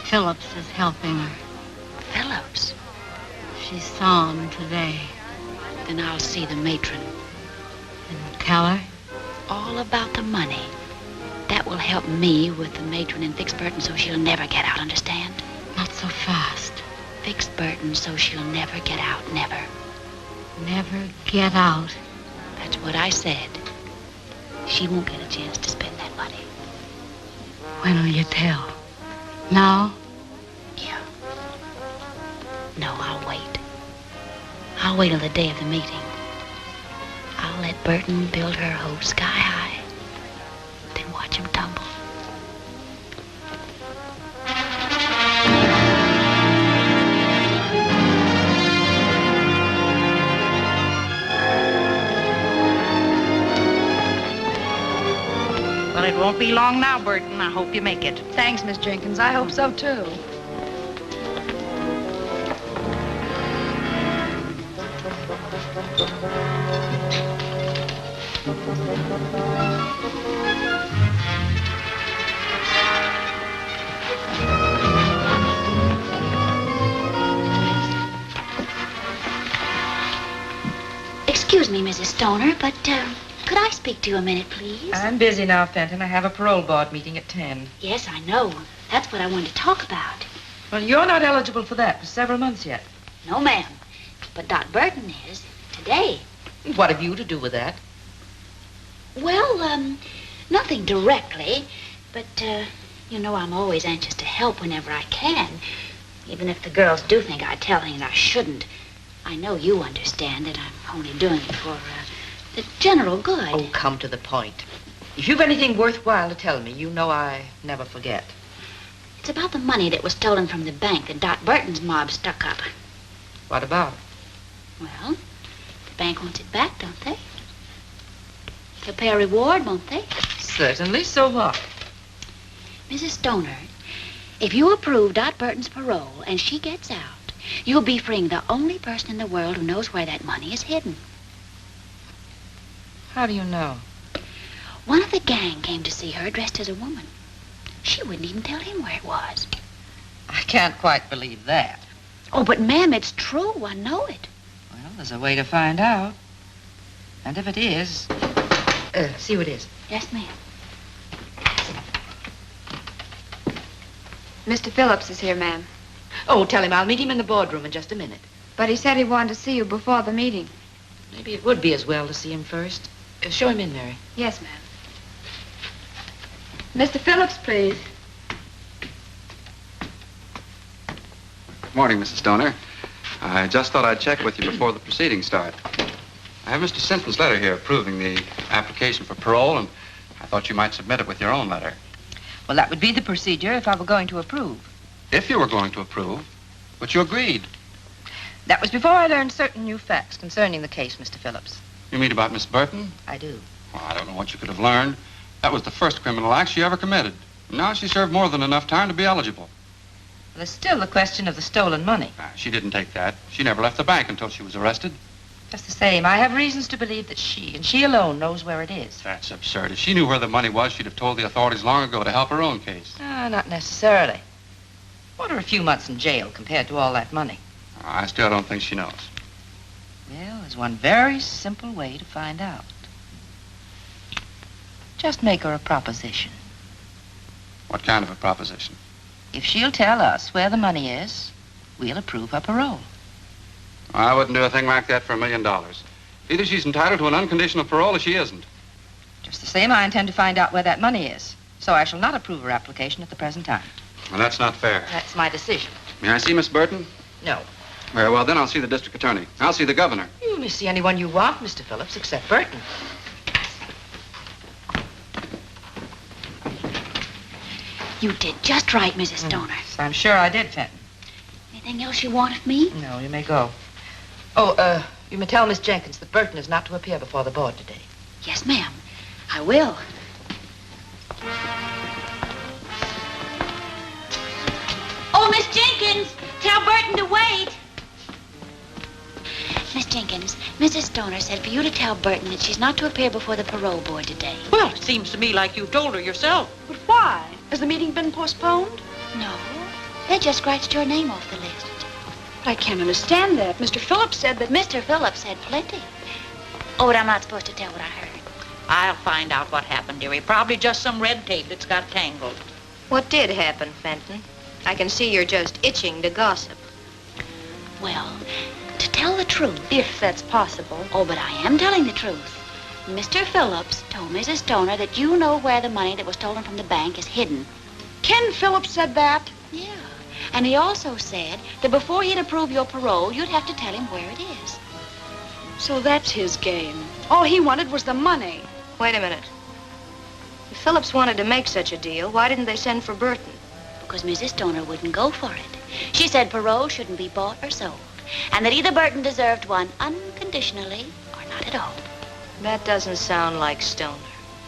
S: Phillips is helping her.
M: Phillips?
S: She saw him today.
M: Then I'll see the matron.
S: And tell her?
M: All about the money. That will help me with the matron and fix Burton so she'll never get out, understand?
S: Not so fast.
M: Fix Burton so she'll never get out, never.
S: Never get out.
M: That's what I said. She won't get a chance to spend that money.
S: When will you tell? Now?
M: Yeah. No, I'll wait. I'll wait till the day of the meeting. I'll let Burton build her hope sky high. Then watch him tumble.
I: Well, it won't be long now, Burton. I hope you make it.
A: Thanks, Miss Jenkins. I hope so, too.
M: Excuse me, Mrs. Stoner, but, could I speak to you a minute, please?
K: I'm busy now, Fenton. I have a parole board meeting at 10.
M: Yes, I know. That's what I wanted to talk about.
K: Well, you're not eligible for that for several months yet.
M: No, ma'am. But Dot Burton is. Today.
K: What have you to do with that?
M: Well, nothing directly. But, you know, I'm always anxious to help whenever I can. Even if the girls do think I tell anything I shouldn't. I know you understand that I'm only doing it for, the general good.
K: Oh, come to the point. If you've anything worthwhile to tell me, you know I never forget.
M: It's about the money that was stolen from the bank that Dot Burton's mob stuck up.
K: What about it?
M: Well, the bank wants it back, don't they? They'll pay a reward, won't they?
K: Certainly. So what?
M: Mrs. Stoner, if you approve Dot Burton's parole and she gets out, you'll be freeing the only person in the world who knows where that money is hidden.
K: How do you know?
M: One of the gang came to see her dressed as a woman. She wouldn't even tell him where it was.
K: I can't quite believe that.
M: Oh, but ma'am, it's true. I know it.
K: Well, there's a way to find out. And if it is... see who it is.
M: Yes, ma'am.
T: Mr. Phillips is here, ma'am.
K: Oh, tell him I'll meet him in the boardroom in just a minute.
T: But he said he wanted to see you before the meeting.
K: Maybe it would be as well to see him first. Show him in, Mary.
T: Yes, ma'am. Mr. Phillips, please.
E: Good morning, Mrs. Stoner. I just thought I'd check with you before the proceedings start. I have Mr. Sinton's letter here approving the application for parole, and I thought you might submit it with your own letter.
K: Well, that would be the procedure if I were going to approve.
E: If you were going to approve, but you agreed.
K: That was before I learned certain new facts concerning the case, Mr. Phillips.
E: You mean about Miss Burton?
K: I do.
E: Well, I don't know what you could have learned. That was the first criminal act she ever committed. Now she served more than enough time to be eligible.
K: There's still the question of the stolen money.
E: She didn't take that. She never left the bank until she was arrested.
K: Just the same, I have reasons to believe that she, and she alone, knows where it is.
E: That's absurd. If she knew where the money was, she'd have told the authorities long ago to help her own case.
K: Not necessarily. What are a few months in jail compared to all that money?
E: I still don't think she knows.
K: Well, there's one very simple way to find out. Just make her a proposition.
E: What kind of a proposition?
K: If she'll tell us where the money is, we'll approve her parole.
E: I wouldn't do a thing like that for $1 million. Either she's entitled to an unconditional parole or she isn't.
K: Just the same, I intend to find out where that money is. So I shall not approve her application at the present time.
E: Well, that's not fair.
K: That's my decision.
E: May I see Miss Burton?
K: No.
E: Very well, then I'll see the district attorney. I'll see the governor.
K: You may see anyone you want, Mr. Phillips, except Burton.
M: You did just right, Mrs. Stoner.
K: I'm sure I did, Fenton.
M: Anything else you want of me?
K: No, you may go. Oh, you may tell Miss Jenkins that Burton is not to appear before the board today.
M: Yes, ma'am. I will. Oh, Miss Jenkins, tell Burton to wait. Miss Jenkins, Mrs. Stoner said for you to tell Burton that she's not to appear before the parole board today.
I: Well, it seems to me like you told her yourself.
A: But why? Has the meeting been postponed?
M: No. They just scratched your name off the list.
A: But I can't understand that. Mr. Phillips said that...
M: Mr. Phillips said plenty. Oh, but I'm not supposed to tell what I heard.
I: I'll find out what happened, dearie. Probably just some red tape that's got tangled.
O: What did happen, Fenton? I can see you're just itching to gossip.
M: Well, to tell the truth...
A: If that's possible.
M: Oh, but I am telling the truth. Mr. Phillips told Mrs. Stoner that you know where the money that was stolen from the bank is hidden.
A: Ken Phillips said that?
M: Yeah. And he also said that before he'd approve your parole, you'd have to tell him where it is.
A: So that's his game. All he wanted was the money.
O: Wait a minute. If Phillips wanted to make such a deal, why didn't they send for Burton?
M: Because Mrs. Stoner wouldn't go for it. She said parole shouldn't be bought or sold, and that either Burton deserved one unconditionally or not at all.
O: That doesn't sound like Stoner.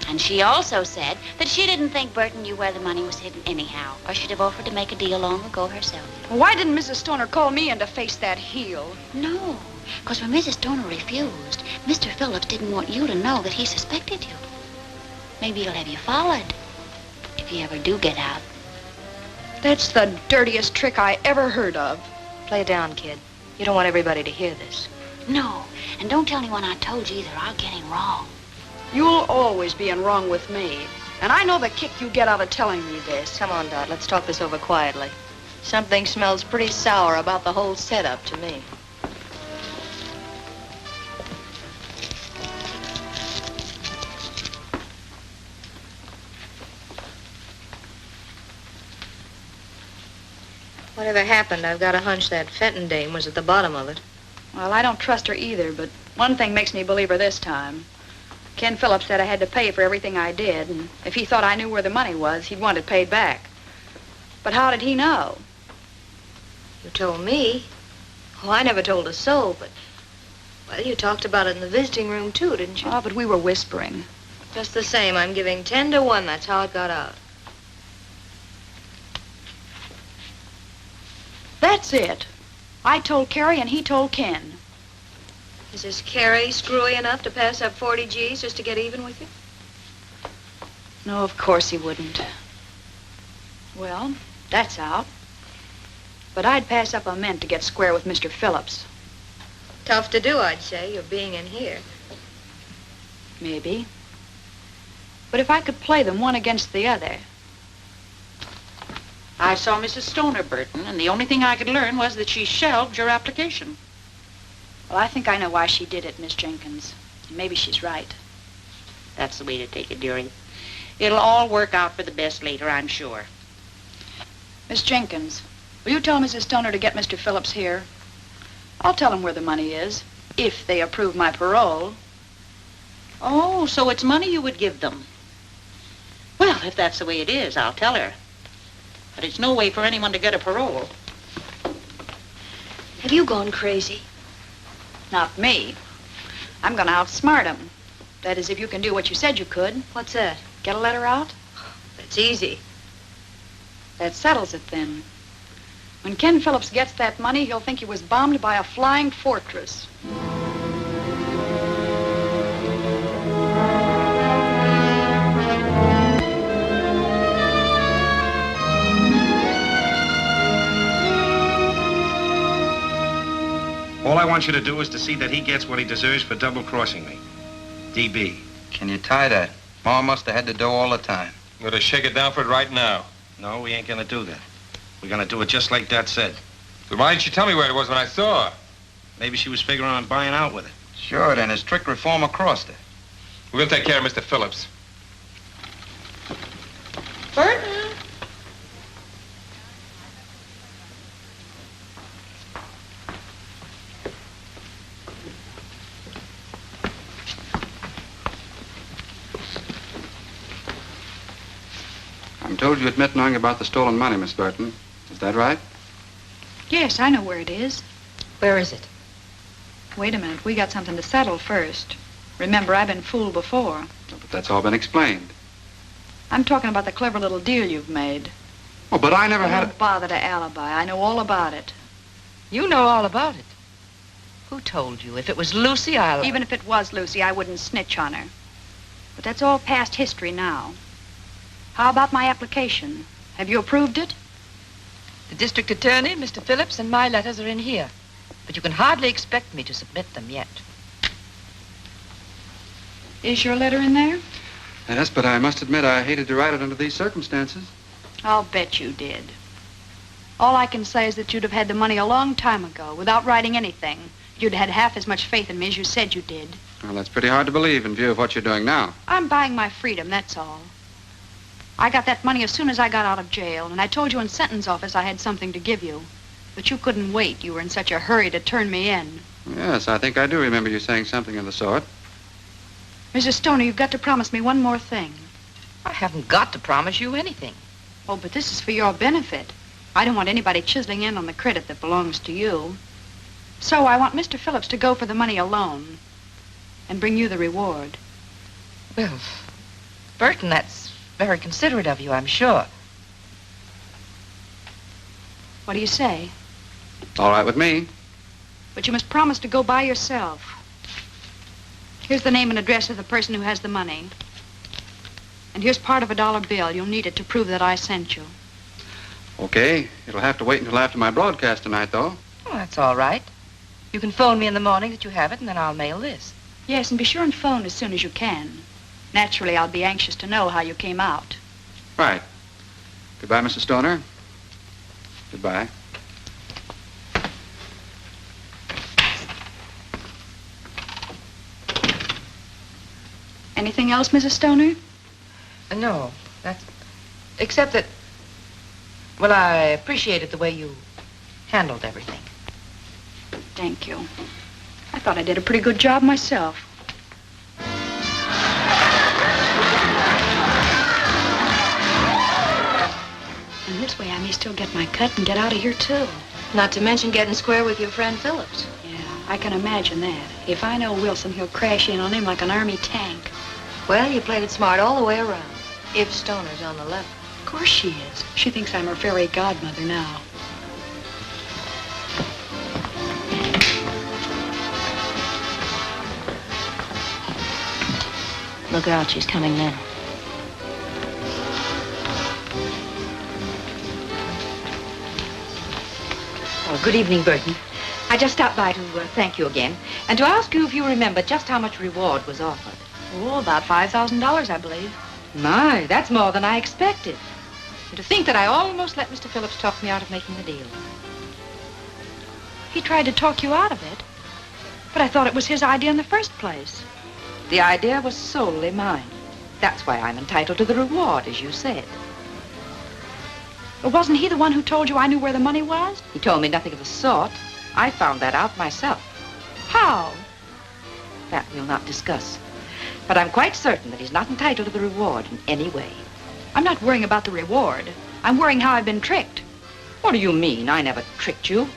M: And she also said that she didn't think Burton knew where the money was hidden anyhow, or she'd have offered to make a deal long ago herself.
A: Well, why didn't Mrs. Stoner call me in to face that heel?
M: No, because when Mrs. Stoner refused, Mr. Phillips didn't want you to know that he suspected you. Maybe he'll have you followed, if you ever do get out.
A: That's the dirtiest trick I ever heard of.
O: Play down, kid. You don't want everybody to hear this.
M: No, and don't tell anyone I told you either. I'll get him wrong.
A: You'll always be in wrong with me. And I know the kick you get out of telling me this.
O: Come on, Dot. Let's talk this over quietly. Something smells pretty sour about the whole setup to me. Whatever happened, I've got a hunch that Fenton dame was at the bottom of it.
A: Well, I don't trust her either, but one thing makes me believe her this time. Ken Phillips said I had to pay for everything I did, and if he thought I knew where the money was, he'd want it paid back. But how did he know?
O: You told me. Oh, I never told a soul, but... Well, you talked about it in the visiting room, too, didn't you?
A: Oh, but we were whispering.
O: Just the same, I'm giving 10 to 1. That's how it got out.
A: That's it. I told Carrie and he told Ken.
O: Is this Carrie screwy enough to pass up 40 G's just to get even with you?
A: No, of course he wouldn't. Well, that's out. But I'd pass up a mint to get square with Mr. Phillips.
O: Tough to do, I'd say, you're being in here.
A: Maybe. But if I could play them one against the other...
I: I saw Mrs. Stoner, Burton, and the only thing I could learn was that she shelved your application.
A: Well, I think I know why she did it, Miss Jenkins. Maybe she's right.
I: That's the way to take it, dearie. It'll all work out for the best later, I'm sure.
A: Miss Jenkins, will you tell Mrs. Stoner to get Mr. Phillips here? I'll tell him where the money is, if they approve my parole.
I: Oh, so it's money you would give them. Well, if that's the way it is, I'll tell her. But it's no way for anyone to get a parole.
O: Have you gone crazy?
A: Not me. I'm going to outsmart him. That is, if you can do what you said you could.
O: What's that?
A: Get a letter out?
O: That's easy.
A: That settles it, then. When Ken Phillips gets that money, he'll think he was bombed by a flying fortress.
H: All I want you to do is to see that he gets what he deserves for double-crossing me. DB.
J: Can you tie that? Ma must have had the dough all the time.
D: I'm gonna shake it down for it right now.
H: No, we ain't gonna do that. We're gonna do it just like Dad said.
D: But why didn't you tell me where it was when I saw her?
H: Maybe she was figuring on buying out with it.
J: Sure, then his trick reformer crossed her.
D: We'll take care of Mr. Phillips.
K: Burton!
E: I'm told you admit knowing about the stolen money, Miss Burton. Is that right?
A: Yes, I know where it is.
K: Where is it?
A: Wait a minute. We got something to settle first. Remember, I've been fooled before.
E: But that's all been explained.
A: I'm talking about the clever little deal you've made.
E: Oh, but I never had
A: Don't bother to alibi. I know all about it.
K: You know all about it. Who told you? If it was Lucy, I'll...
A: Even if it was Lucy, I wouldn't snitch on her. But that's all past history now. How about my application? Have you approved it?
K: The district attorney, Mr. Phillips, and my letters are in here. But you can hardly expect me to submit them yet.
A: Is your letter in there?
E: Yes, but I must admit I hated to write it under these circumstances.
A: I'll bet you did. All I can say is that you'd have had the money a long time ago without writing anything. You'd had half as much faith in me as you said you did.
E: Well, that's pretty hard to believe in view of what you're doing now.
A: I'm buying my freedom, that's all. I got that money as soon as I got out of jail, and I told you in sentence office I had something to give you. But you couldn't wait. You were in such a hurry to turn me in.
E: Yes, I think I do remember you saying something of the sort.
A: Mrs. Stoner, you've got to promise me one more thing.
K: I haven't got to promise you anything.
A: Oh, but this is for your benefit. I don't want anybody chiseling in on the credit that belongs to you. So I want Mr. Phillips to go for the money alone and bring you the reward.
K: Well, Burton, that's very considerate of you, I'm sure.
A: What do you say?
E: All right with me.
A: But you must promise to go by yourself. Here's the name and address of the person who has the money. And here's part of a $1 bill. You'll need it to prove that I sent you.
E: Okay. It'll have to wait until after my broadcast tonight, though.
K: Oh, that's all right. You can phone me in the morning that you have it, and then I'll mail this.
A: Yes, and be sure and phone as soon as you can. Naturally, I'll be anxious to know how you came out.
E: Right. Goodbye, Mrs. Stoner. Goodbye.
A: Anything else, Mrs. Stoner?
K: No, that's... Except that... Well, I appreciated the way you handled everything.
A: Thank you. I thought I did a pretty good job myself. And this way I may still get my cut and get out of here, too.
O: Not to mention getting square with your friend Phillips.
A: Yeah, I can imagine that. If I know Wilson, he'll crash in on him like an army tank.
O: Well, you played it smart all the way around. If Stoner's on the level.
A: Of course she is. She thinks I'm her fairy godmother now.
O: Look out, she's coming now.
K: Oh, good evening, Burton. I just stopped by to thank you again, and to ask you if you remember just how much reward was offered.
A: Oh, about $5,000, I believe.
K: My, that's more than I expected. And to think that I almost let Mr. Phillips talk me out of making the deal.
A: He tried to talk you out of it, but I thought it was his idea in the first place.
K: The idea was solely mine. That's why I'm entitled to the reward, as you said.
A: But wasn't he the one who told you I knew where the money was?
K: He told me nothing of the sort. I found that out myself.
A: How?
K: That we'll not discuss. But I'm quite certain that he's not entitled to the reward in any way.
A: I'm not worrying about the reward. I'm worrying how I've been tricked.
K: What do you mean? I never tricked you.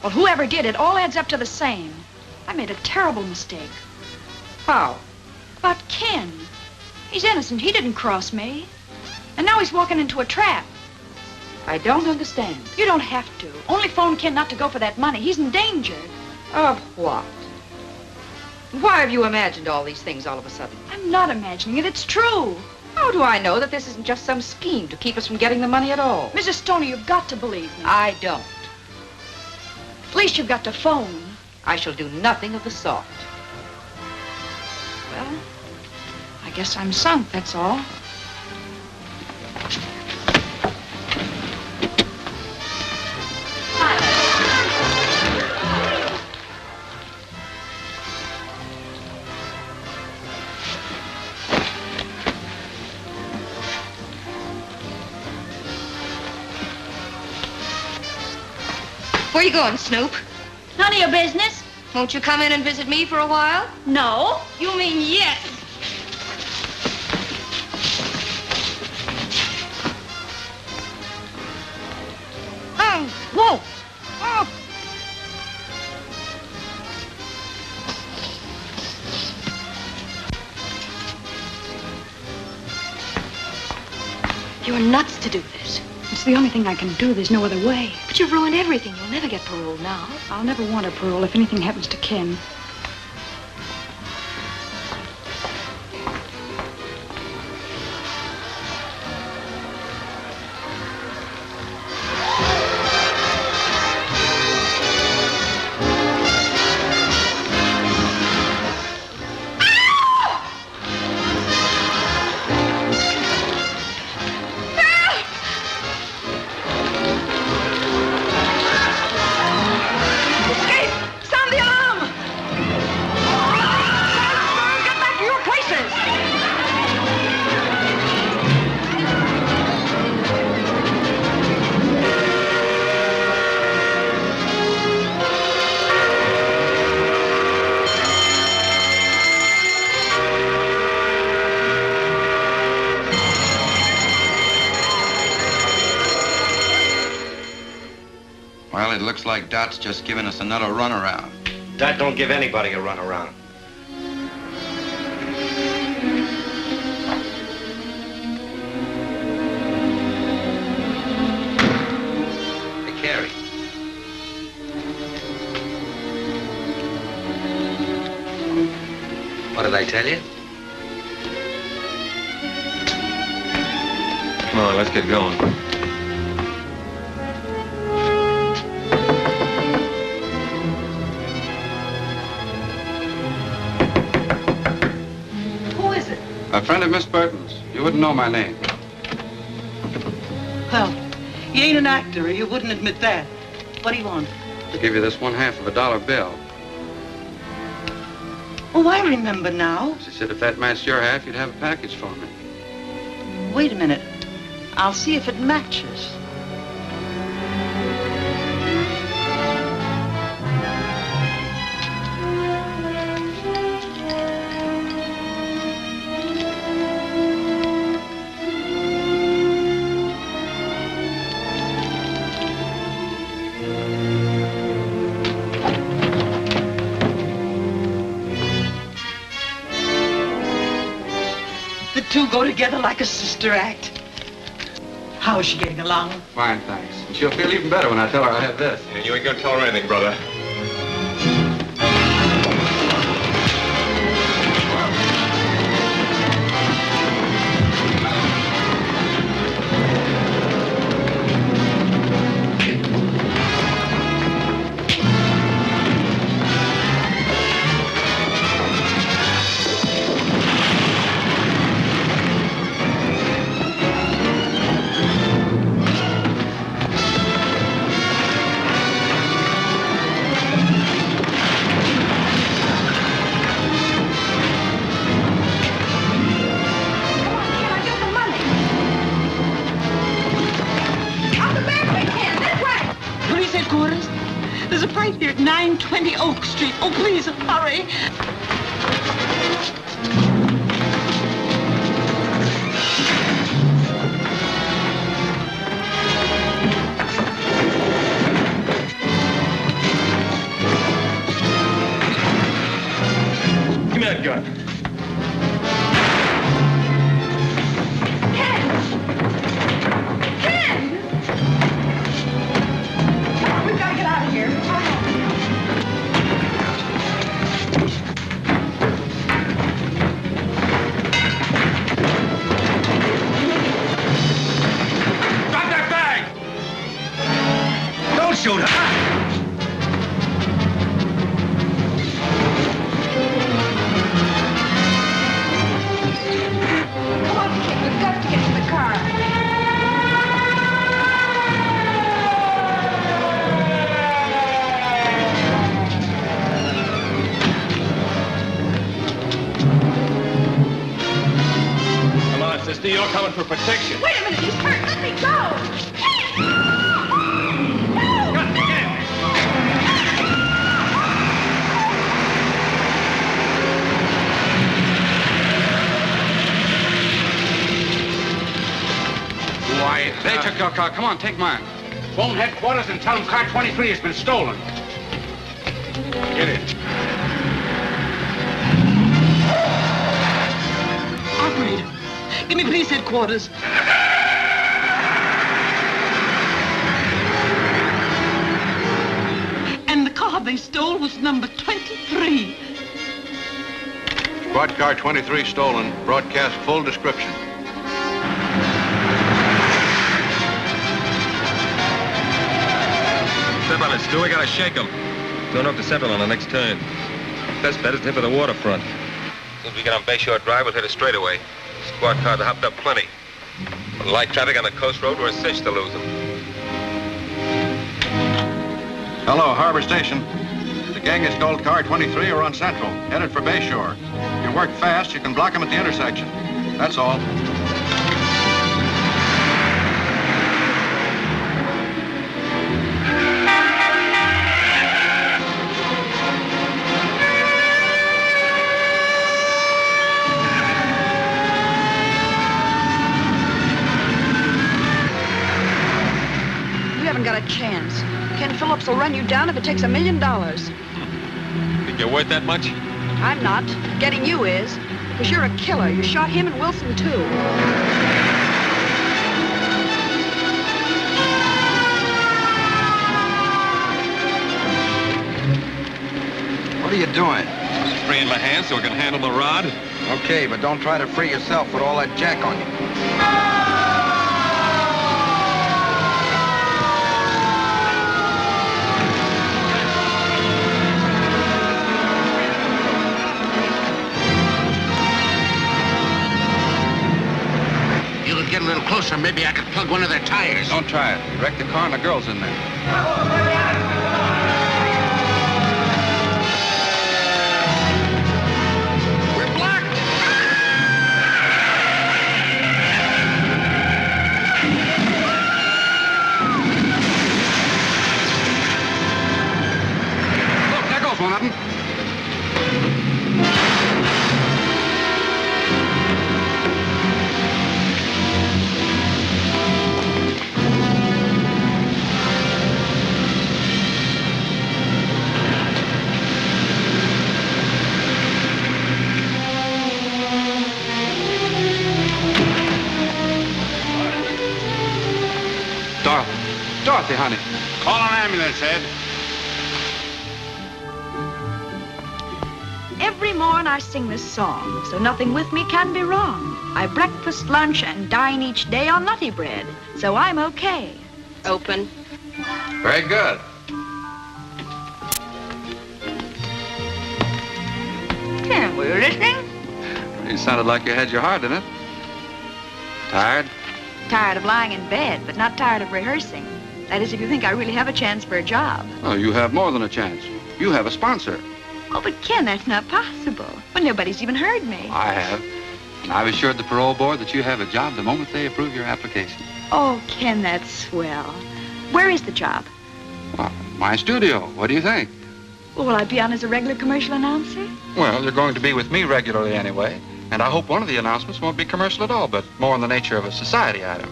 A: Well, whoever did it all adds up to the same. I made a terrible mistake.
K: How?
A: About Ken. He's innocent. He didn't cross me. And now he's walking into a trap.
K: I don't understand.
A: You don't have to. Only phone Ken not to go for that money. He's in danger.
K: Of what? Why have you imagined all these things all of a sudden?
A: I'm not imagining it. It's true.
K: How do I know that this isn't just some scheme to keep us from getting the money at all?
A: Mrs. Stoney, you've got to believe me.
K: I don't.
A: At least you've got to phone.
K: I shall do nothing of the sort.
A: Well, I guess I'm sunk, that's all.
O: Where you going, Snoop?
M: None of your business.
O: Won't you come in and visit me for a while?
M: No.
O: You mean yes.
I: Whoa! Oh.
O: You're nuts to do this.
A: It's the only thing I can do. There's no other way.
O: But you've ruined everything. You'll never get parole now.
A: I'll never want a parole if anything happens to Ken.
F: Well, it looks like Dot's just giving us another runaround.
H: Dot don't give anybody a runaround.
F: Hey, Carrie. What did I tell you?
R: Come on, let's get going.
E: A friend of Miss Burton's. You wouldn't know my name.
Q: Well, you ain't an actor, or you wouldn't admit that. What do you want?
E: To give you this 1/2 of a dollar bill.
Q: Oh, I remember now.
E: She said if that matched your half, you'd have a package for me.
Q: Wait a minute. I'll see if it matches. The two go together like a sister act. How is she getting along?
E: Fine, thanks. And she'll feel even better when I tell her I have this.
D: And you ain't gonna tell her anything, brother.
Q: Police headquarters. There's a fight here at 920 Oak Street. Oh, please, hurry.
D: Give me that gun.
A: Ken!
D: Mister, you're coming for protection.
A: Wait a minute, he's hurt. Let me go.
E: Why, they took your car. Come on, take mine.
G: Phone headquarters and tell them car 23 has been stolen.
E: Get in.
Q: Operator, give me police headquarters. And the car they stole was number 23.
F: Squad car 23 stolen. Broadcast full description.
C: Step on it, Stu. We gotta shake them. Turn off to Central on the next turn. Best bet is to hit for the waterfront. As soon as we get on Bayshore Drive, we'll hit it straight away. Squad cars are hopped up plenty. With light traffic on the coast road, we're a cinch to lose them.
F: Hello, Harbor Station. The gang has stole car 23 are on Central, headed for Bayshore. If you work fast, you can block them at the intersection. That's all.
A: You haven't got a chance. Ken Phillips will run you down if it takes $1 million.
C: Think you're worth that much?
A: I'm not. Getting you is. Because you're a killer. You shot him and Wilson, too.
J: What are you doing?
C: Just freeing my hands so I can handle the rod.
J: Okay, but don't try to free yourself with all that jack on you.
G: Get a little closer, maybe I could plug one of their tires.
E: Don't try it. You wrecked the car and the girl's in there.
G: We're blocked!
E: Look, there goes one of them. Dorothy, honey.
F: Call an ambulance, Ed.
A: Every morn I sing this song, so nothing with me can be wrong. I breakfast, lunch, and dine each day on nutty bread, so I'm okay.
O: Open.
E: Very good.
A: Ken, were you listening?
E: You sounded like you had your heart in it. Tired?
A: Tired of lying in bed, but not tired of rehearsing. That is, if you think I really have a chance for a job.
E: Oh, you have more than a chance. You have a sponsor.
A: Oh, but Ken, that's not possible. Well, nobody's even heard me.
E: I have. And I've assured the parole board that you have a job the moment they approve your application.
A: Oh, Ken, that's swell. Where is the job?
E: Well, my studio. What do you think?
A: Well, will I be on as a regular commercial announcer?
E: Well, you're going to be with me regularly anyway. And I hope one of the announcements won't be commercial at all, but more in the nature of a society item.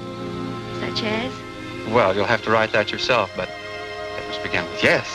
A: Such as?
E: Well, you'll have to write that yourself, but it must begin with yes.